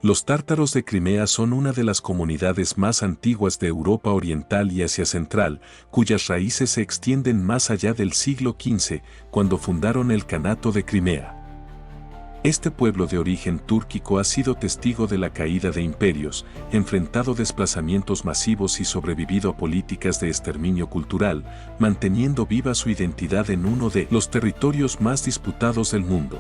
Los tártaros de Crimea son una de las comunidades más antiguas de Europa Oriental y Asia Central, cuyas raíces se extienden más allá del siglo XV, cuando fundaron el Kanato de Crimea. Este pueblo de origen túrquico ha sido testigo de la caída de imperios, enfrentado desplazamientos masivos y sobrevivido a políticas de exterminio cultural, manteniendo viva su identidad en uno de los territorios más disputados del mundo.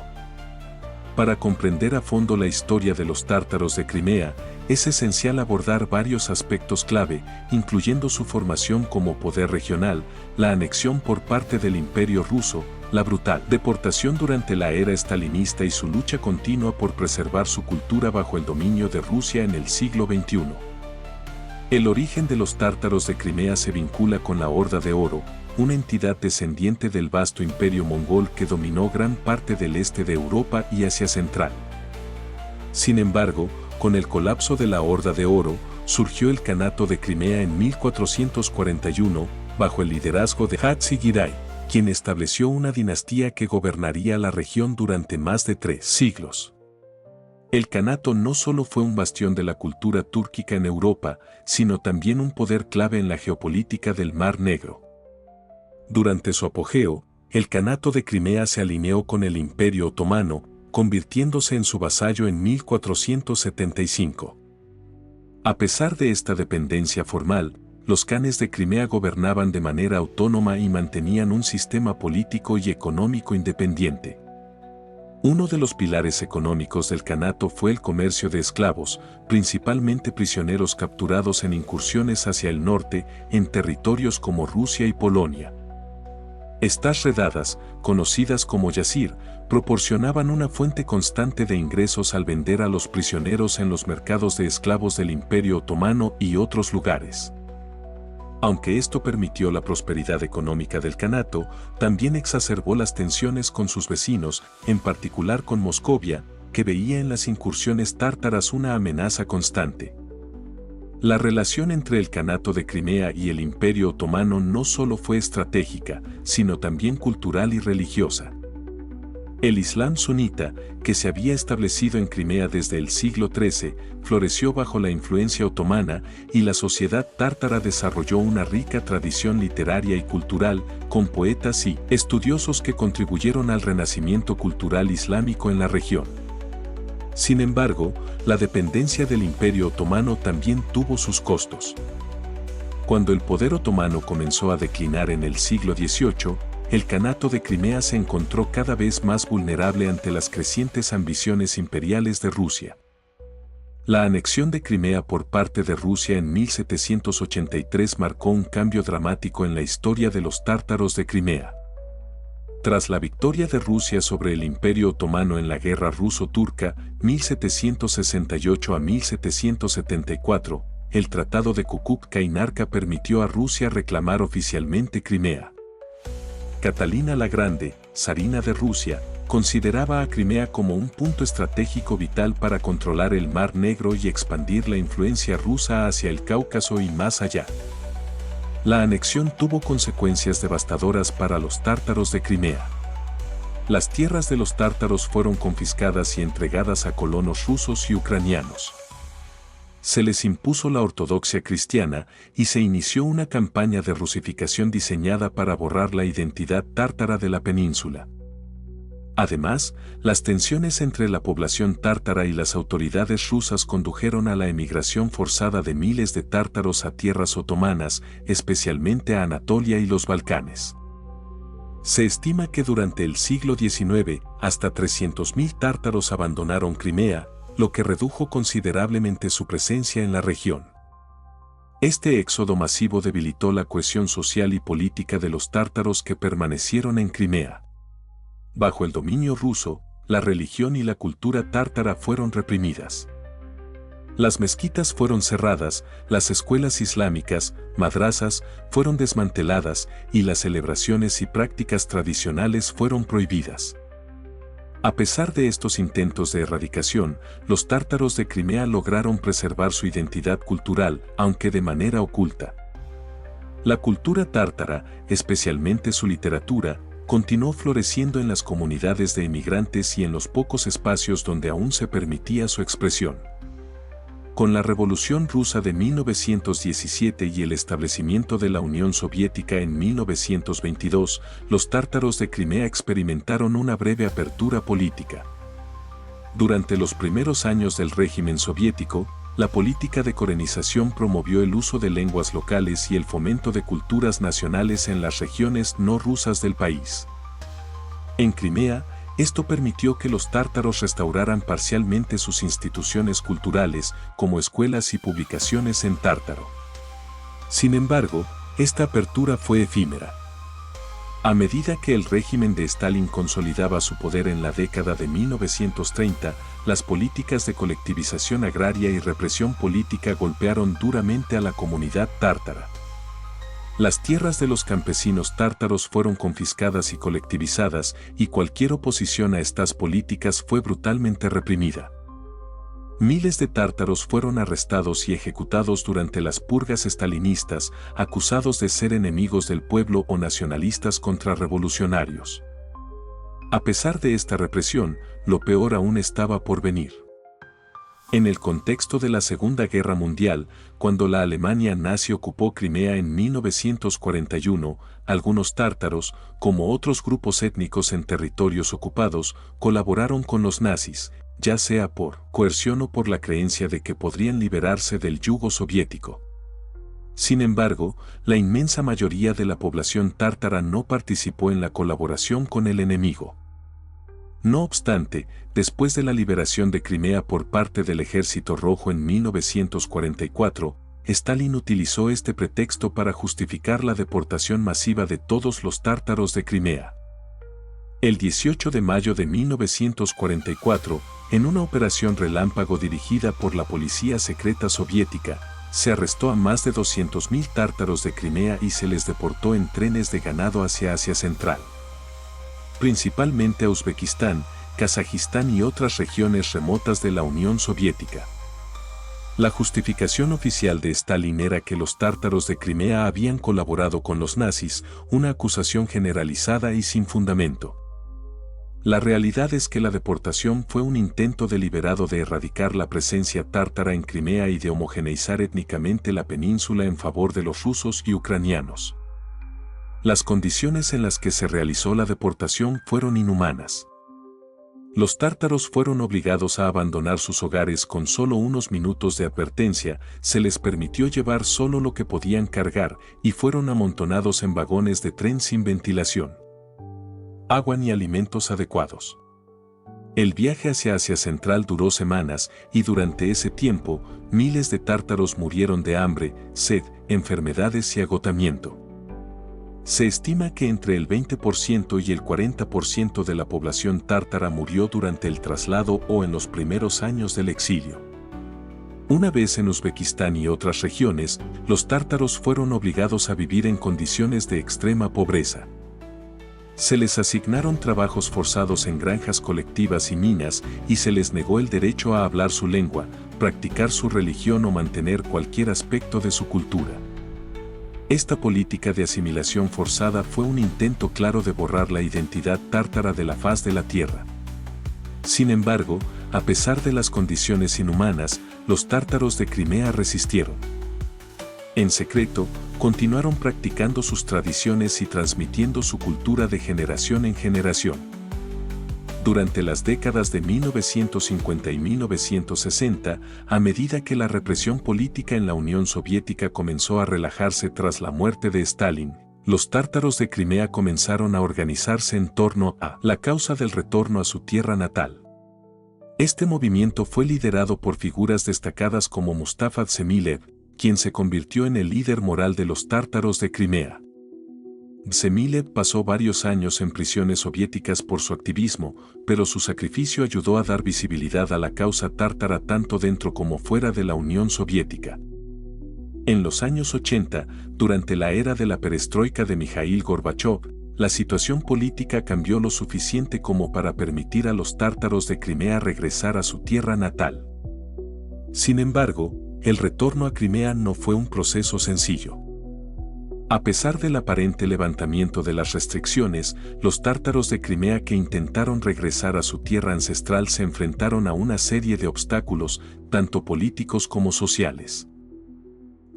Para comprender a fondo la historia de los tártaros de Crimea, es esencial abordar varios aspectos clave, incluyendo su formación como poder regional, la anexión por parte del Imperio ruso, la brutal deportación durante la era estalinista y su lucha continua por preservar su cultura bajo el dominio de Rusia en el siglo XXI. El origen de los tártaros de Crimea se vincula con la Horda de Oro, una entidad descendiente del vasto imperio mongol que dominó gran parte del este de Europa y Asia Central. Sin embargo, con el colapso de la Horda de Oro, surgió el Kanato de Crimea en 1441, bajo el liderazgo de Hatsi Giray, quien estableció una dinastía que gobernaría la región durante más de 3 siglos. El Kanato no solo fue un bastión de la cultura túrquica en Europa, sino también un poder clave en la geopolítica del Mar Negro. Durante su apogeo, el Kanato de Crimea se alineó con el Imperio Otomano, convirtiéndose en su vasallo en 1475. A pesar de esta dependencia formal, los kanes de Crimea gobernaban de manera autónoma y mantenían un sistema político y económico independiente. Uno de los pilares económicos del Kanato fue el comercio de esclavos, principalmente prisioneros capturados en incursiones hacia el norte, en territorios como Rusia y Polonia. Estas redadas, conocidas como yazir, proporcionaban una fuente constante de ingresos al vender a los prisioneros en los mercados de esclavos del Imperio Otomano y otros lugares. Aunque esto permitió la prosperidad económica del Kanato, también exacerbó las tensiones con sus vecinos, en particular con Moscovia, que veía en las incursiones tártaras una amenaza constante. La relación entre el Kanato de Crimea y el Imperio Otomano no solo fue estratégica, sino también cultural y religiosa. El Islam sunita, que se había establecido en Crimea desde el siglo XIII, floreció bajo la influencia otomana y la sociedad tártara desarrolló una rica tradición literaria y cultural, con poetas y estudiosos que contribuyeron al renacimiento cultural islámico en la región. Sin embargo, la dependencia del Imperio Otomano también tuvo sus costos. Cuando el poder otomano comenzó a declinar en el siglo XVIII, el Kanato de Crimea se encontró cada vez más vulnerable ante las crecientes ambiciones imperiales de Rusia. La anexión de Crimea por parte de Rusia en 1783 marcó un cambio dramático en la historia de los tártaros de Crimea. Tras la victoria de Rusia sobre el Imperio Otomano en la Guerra Ruso-Turca, 1768 a 1774, el Tratado de Kukuk-Kainarka permitió a Rusia reclamar oficialmente Crimea. Catalina la Grande, zarina de Rusia, consideraba a Crimea como un punto estratégico vital para controlar el Mar Negro y expandir la influencia rusa hacia el Cáucaso y más allá. La anexión tuvo consecuencias devastadoras para los tártaros de Crimea. Las tierras de los tártaros fueron confiscadas y entregadas a colonos rusos y ucranianos. Se les impuso la ortodoxia cristiana y se inició una campaña de rusificación diseñada para borrar la identidad tártara de la península. Además, las tensiones entre la población tártara y las autoridades rusas condujeron a la emigración forzada de miles de tártaros a tierras otomanas, especialmente a Anatolia y los Balcanes. Se estima que durante el siglo XIX, hasta 300.000 tártaros abandonaron Crimea, lo que redujo considerablemente su presencia en la región. Este éxodo masivo debilitó la cohesión social y política de los tártaros que permanecieron en Crimea. Bajo el dominio ruso, la religión y la cultura tártara fueron reprimidas. Las mezquitas fueron cerradas, las escuelas islámicas, madrasas, fueron desmanteladas y las celebraciones y prácticas tradicionales fueron prohibidas. A pesar de estos intentos de erradicación, los tártaros de Crimea lograron preservar su identidad cultural, aunque de manera oculta. La cultura tártara, especialmente su literatura, continuó floreciendo en las comunidades de emigrantes y en los pocos espacios donde aún se permitía su expresión. Con la Revolución Rusa de 1917 y el establecimiento de la Unión Soviética en 1922, los tártaros de Crimea experimentaron una breve apertura política. Durante los primeros años del régimen soviético, la política de corenización promovió el uso de lenguas locales y el fomento de culturas nacionales en las regiones no rusas del país. En Crimea, esto permitió que los tártaros restauraran parcialmente sus instituciones culturales, como escuelas y publicaciones en tártaro. Sin embargo, esta apertura fue efímera. A medida que el régimen de Stalin consolidaba su poder en la década de 1930, las políticas de colectivización agraria y represión política golpearon duramente a la comunidad tártara. Las tierras de los campesinos tártaros fueron confiscadas y colectivizadas, y cualquier oposición a estas políticas fue brutalmente reprimida. Miles de tártaros fueron arrestados y ejecutados durante las purgas estalinistas, acusados de ser enemigos del pueblo o nacionalistas contrarrevolucionarios. A pesar de esta represión, lo peor aún estaba por venir. En el contexto de la Segunda Guerra Mundial, cuando la Alemania nazi ocupó Crimea en 1941, algunos tártaros, como otros grupos étnicos en territorios ocupados, colaboraron con los nazis, ya sea por coerción o por la creencia de que podrían liberarse del yugo soviético. Sin embargo, la inmensa mayoría de la población tártara no participó en la colaboración con el enemigo. No obstante, después de la liberación de Crimea por parte del Ejército Rojo en 1944, Stalin utilizó este pretexto para justificar la deportación masiva de todos los tártaros de Crimea. El 18 de mayo de 1944, en una operación relámpago dirigida por la policía secreta soviética, se arrestó a más de 200.000 tártaros de Crimea y se les deportó en trenes de ganado hacia Asia Central, principalmente a Uzbekistán, Kazajistán y otras regiones remotas de la Unión Soviética. La justificación oficial de Stalin era que los tártaros de Crimea habían colaborado con los nazis, una acusación generalizada y sin fundamento. La realidad es que la deportación fue un intento deliberado de erradicar la presencia tártara en Crimea y de homogeneizar étnicamente la península en favor de los rusos y ucranianos. Las condiciones en las que se realizó la deportación fueron inhumanas. Los tártaros fueron obligados a abandonar sus hogares con solo unos minutos de advertencia, se les permitió llevar solo lo que podían cargar y fueron amontonados en vagones de tren sin ventilación, agua ni alimentos adecuados. El viaje hacia Asia Central duró semanas y durante ese tiempo, miles de tártaros murieron de hambre, sed, enfermedades y agotamiento. Se estima que entre el 20% y el 40% de la población tártara murió durante el traslado o en los primeros años del exilio. Una vez en Uzbekistán y otras regiones, los tártaros fueron obligados a vivir en condiciones de extrema pobreza. Se les asignaron trabajos forzados en granjas colectivas y minas y se les negó el derecho a hablar su lengua, practicar su religión o mantener cualquier aspecto de su cultura. Esta política de asimilación forzada fue un intento claro de borrar la identidad tártara de la faz de la tierra. Sin embargo, a pesar de las condiciones inhumanas, los tártaros de Crimea resistieron. En secreto, continuaron practicando sus tradiciones y transmitiendo su cultura de generación en generación. Durante las décadas de 1950 y 1960, a medida que la represión política en la Unión Soviética comenzó a relajarse tras la muerte de Stalin, los tártaros de Crimea comenzaron a organizarse en torno a la causa del retorno a su tierra natal. Este movimiento fue liderado por figuras destacadas como Mustafa Dzhemilev, quien se convirtió en el líder moral de los tártaros de Crimea. Dzhemilev pasó varios años en prisiones soviéticas por su activismo, pero su sacrificio ayudó a dar visibilidad a la causa tártara tanto dentro como fuera de la Unión Soviética. En los años 80, durante la era de la perestroika de Mikhail Gorbachov, la situación política cambió lo suficiente como para permitir a los tártaros de Crimea regresar a su tierra natal. Sin embargo, el retorno a Crimea no fue un proceso sencillo. A pesar del aparente levantamiento de las restricciones, los tártaros de Crimea que intentaron regresar a su tierra ancestral se enfrentaron a una serie de obstáculos, tanto políticos como sociales.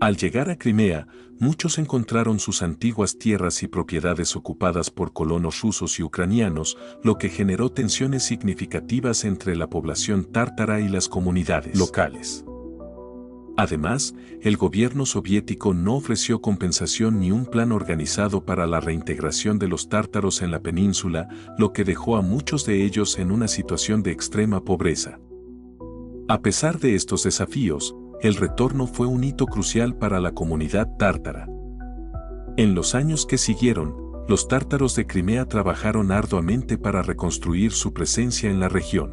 Al llegar a Crimea, muchos encontraron sus antiguas tierras y propiedades ocupadas por colonos rusos y ucranianos, lo que generó tensiones significativas entre la población tártara y las comunidades locales. Además, el gobierno soviético no ofreció compensación ni un plan organizado para la reintegración de los tártaros en la península, lo que dejó a muchos de ellos en una situación de extrema pobreza. A pesar de estos desafíos, el retorno fue un hito crucial para la comunidad tártara. En los años que siguieron, los tártaros de Crimea trabajaron arduamente para reconstruir su presencia en la región.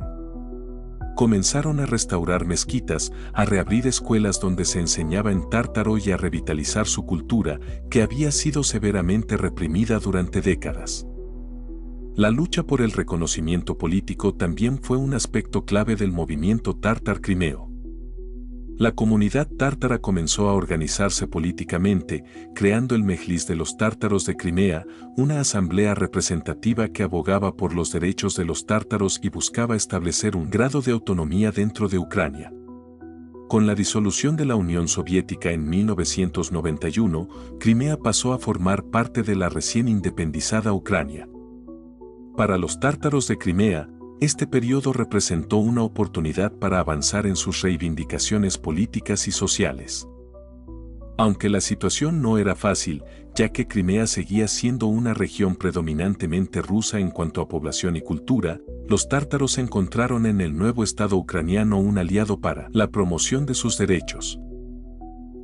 Comenzaron a restaurar mezquitas, a reabrir escuelas donde se enseñaba en tártaro y a revitalizar su cultura, que había sido severamente reprimida durante décadas. La lucha por el reconocimiento político también fue un aspecto clave del movimiento tártar crimeo. La comunidad tártara comenzó a organizarse políticamente, creando el Mejlis de los Tártaros de Crimea, una asamblea representativa que abogaba por los derechos de los tártaros y buscaba establecer un grado de autonomía dentro de Ucrania. Con la disolución de la Unión Soviética en 1991, Crimea pasó a formar parte de la recién independizada Ucrania. Para los tártaros de Crimea, este periodo representó una oportunidad para avanzar en sus reivindicaciones políticas y sociales. Aunque la situación no era fácil, ya que Crimea seguía siendo una región predominantemente rusa en cuanto a población y cultura, los tártaros encontraron en el nuevo Estado ucraniano un aliado para la promoción de sus derechos.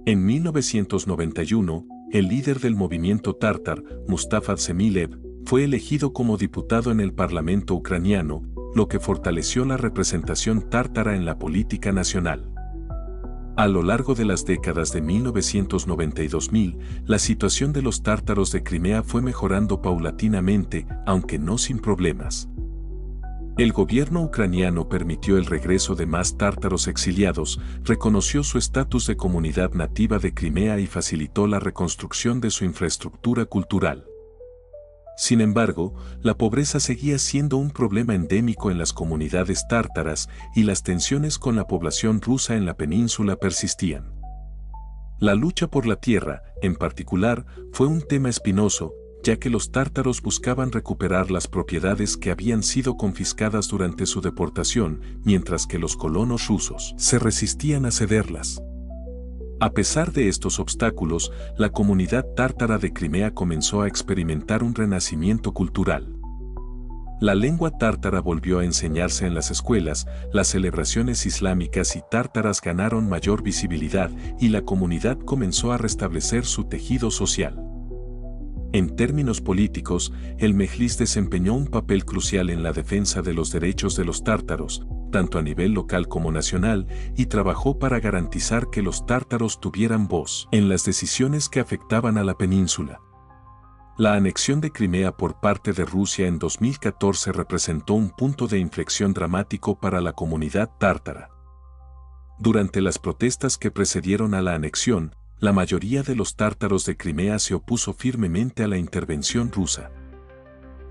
En 1991, el líder del movimiento tártar, Mustafa Dzhemilev, fue elegido como diputado en el Parlamento ucraniano, lo que fortaleció la representación tártara en la política nacional. A lo largo de las décadas de 1990 y 2000, la situación de los tártaros de Crimea fue mejorando paulatinamente, aunque no sin problemas. El gobierno ucraniano permitió el regreso de más tártaros exiliados, reconoció su estatus de comunidad nativa de Crimea y facilitó la reconstrucción de su infraestructura cultural. Sin embargo, la pobreza seguía siendo un problema endémico en las comunidades tártaras y las tensiones con la población rusa en la península persistían. La lucha por la tierra, en particular, fue un tema espinoso, ya que los tártaros buscaban recuperar las propiedades que habían sido confiscadas durante su deportación, mientras que los colonos rusos se resistían a cederlas. A pesar de estos obstáculos, la comunidad tártara de Crimea comenzó a experimentar un renacimiento cultural. La lengua tártara volvió a enseñarse en las escuelas, las celebraciones islámicas y tártaras ganaron mayor visibilidad y la comunidad comenzó a restablecer su tejido social. En términos políticos, el Mejlis desempeñó un papel crucial en la defensa de los derechos de los tártaros, tanto a nivel local como nacional, y trabajó para garantizar que los tártaros tuvieran voz en las decisiones que afectaban a la península. La anexión de Crimea por parte de Rusia en 2014 representó un punto de inflexión dramático para la comunidad tártara. Durante las protestas que precedieron a la anexión, la mayoría de los tártaros de Crimea se opuso firmemente a la intervención rusa.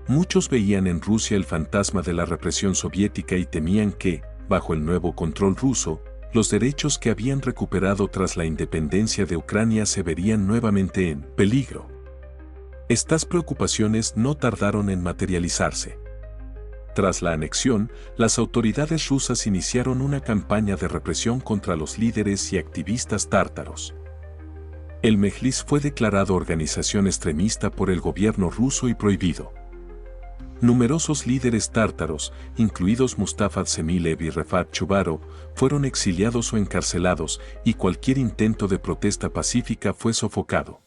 Muchos veían en Rusia el fantasma de la represión soviética y temían que, bajo el nuevo control ruso, los derechos que habían recuperado tras la independencia de Ucrania se verían nuevamente en peligro. Estas preocupaciones no tardaron en materializarse. Tras la anexión, las autoridades rusas iniciaron una campaña de represión contra los líderes y activistas tártaros. El Mejlis fue declarado organización extremista por el gobierno ruso y prohibido. Numerosos líderes tártaros, incluidos Mustafa Dzhemilev y Refat Chubarov, fueron exiliados o encarcelados, y cualquier intento de protesta pacífica fue sofocado.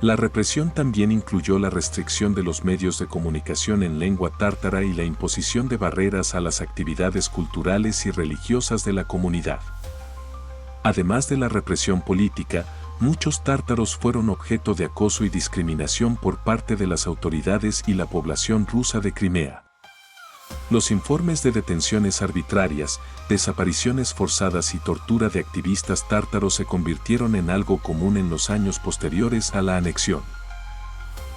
La represión también incluyó la restricción de los medios de comunicación en lengua tártara y la imposición de barreras a las actividades culturales y religiosas de la comunidad. Además de la represión política, muchos tártaros fueron objeto de acoso y discriminación por parte de las autoridades y la población rusa de Crimea. Los informes de detenciones arbitrarias, desapariciones forzadas y tortura de activistas tártaros se convirtieron en algo común en los años posteriores a la anexión.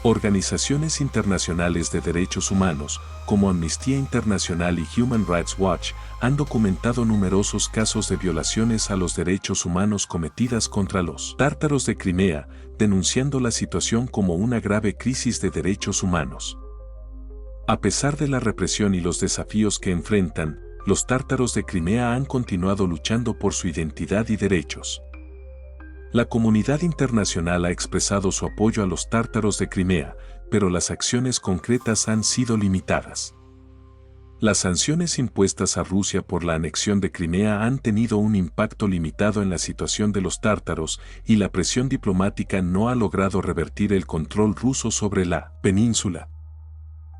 Organizaciones internacionales de derechos humanos, como Amnistía Internacional y Human Rights Watch, han documentado numerosos casos de violaciones a los derechos humanos cometidas contra los tártaros de Crimea, denunciando la situación como una grave crisis de derechos humanos. A pesar de la represión y los desafíos que enfrentan, los tártaros de Crimea han continuado luchando por su identidad y derechos. La comunidad internacional ha expresado su apoyo a los tártaros de Crimea, pero las acciones concretas han sido limitadas. Las sanciones impuestas a Rusia por la anexión de Crimea han tenido un impacto limitado en la situación de los tártaros y la presión diplomática no ha logrado revertir el control ruso sobre la península.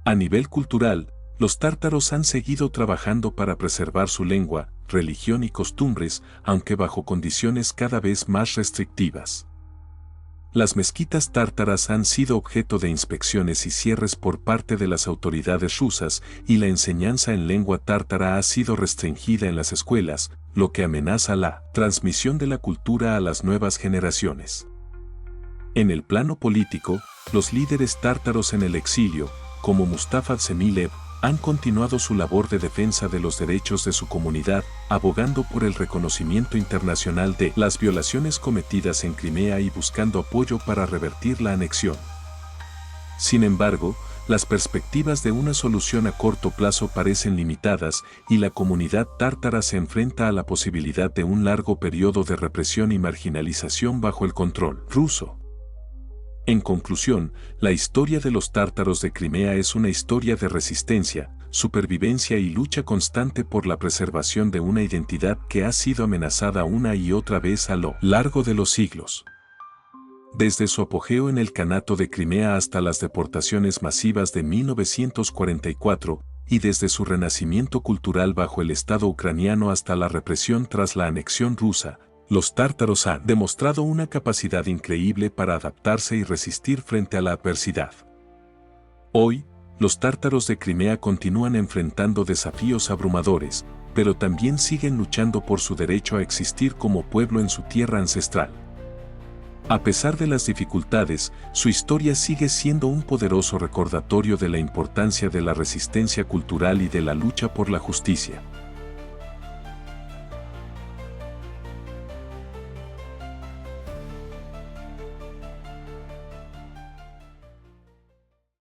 A nivel cultural, los tártaros han seguido trabajando para preservar su lengua, religión y costumbres, aunque bajo condiciones cada vez más restrictivas. Las mezquitas tártaras han sido objeto de inspecciones y cierres por parte de las autoridades rusas y la enseñanza en lengua tártara ha sido restringida en las escuelas, lo que amenaza la transmisión de la cultura a las nuevas generaciones. En el plano político, los líderes tártaros en el exilio, como Mustafa Dzhemilev, han continuado su labor de defensa de los derechos de su comunidad, abogando por el reconocimiento internacional de las violaciones cometidas en Crimea y buscando apoyo para revertir la anexión. Sin embargo, las perspectivas de una solución a corto plazo parecen limitadas y la comunidad tártara se enfrenta a la posibilidad de un largo periodo de represión y marginalización bajo el control ruso. En conclusión, la historia de los tártaros de Crimea es una historia de resistencia, supervivencia y lucha constante por la preservación de una identidad que ha sido amenazada una y otra vez a lo largo de los siglos. Desde su apogeo en el Kanato de Crimea hasta las deportaciones masivas de 1944, y desde su renacimiento cultural bajo el Estado ucraniano hasta la represión tras la anexión rusa, los tártaros han demostrado una capacidad increíble para adaptarse y resistir frente a la adversidad. Hoy, los tártaros de Crimea continúan enfrentando desafíos abrumadores, pero también siguen luchando por su derecho a existir como pueblo en su tierra ancestral. A pesar de las dificultades, su historia sigue siendo un poderoso recordatorio de la importancia de la resistencia cultural y de la lucha por la justicia.